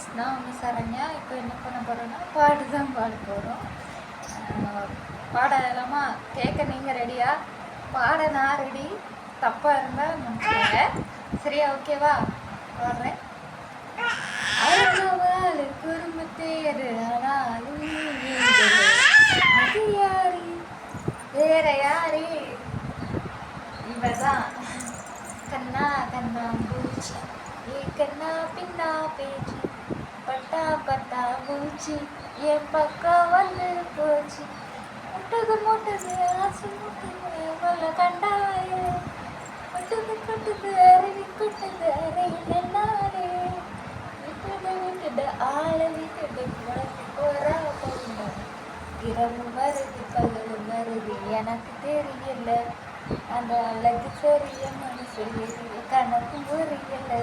Guys, நான் வந்து சரண்யா. இப்போ என்ன பண்ண போகிறோன்னா பாட்டு தான் பாட போகிறோம். பாடலாமா? கேட்க நீங்கள் ரெடியா? பாட நான் ரெடி. தப்பாக இருந்தால் நினச்சிக்கோங்க. சரியா? ஓகேவா? பாடுறேன். அழகவாள் குறும்பு தேரு ஆனாலும் அது யாரு? வேற யாரு? இவதான் கண்ணா கண்ணா பூச்சி, ஏ கண்ணா பின்னா பேச்சு, பட்டா பட்டா பூச்சி என் பக்கம் வந்து போச்சு. முட்டுது முட்டுது ஆசை முட்டுது வல்ல கண்டாய, முட்டுது கொட்டுது அருவி கொட்டுது அறையில் என்னாலே, விட்டுடு விட்டுடு ஆளை விட்டுடு உனக்கு போறா போகுங்க. இரவு வருது பகல் வருது எனக்கு தெரியல, அந்த அழகு தெரிய மனசு கணக்கு புரியல.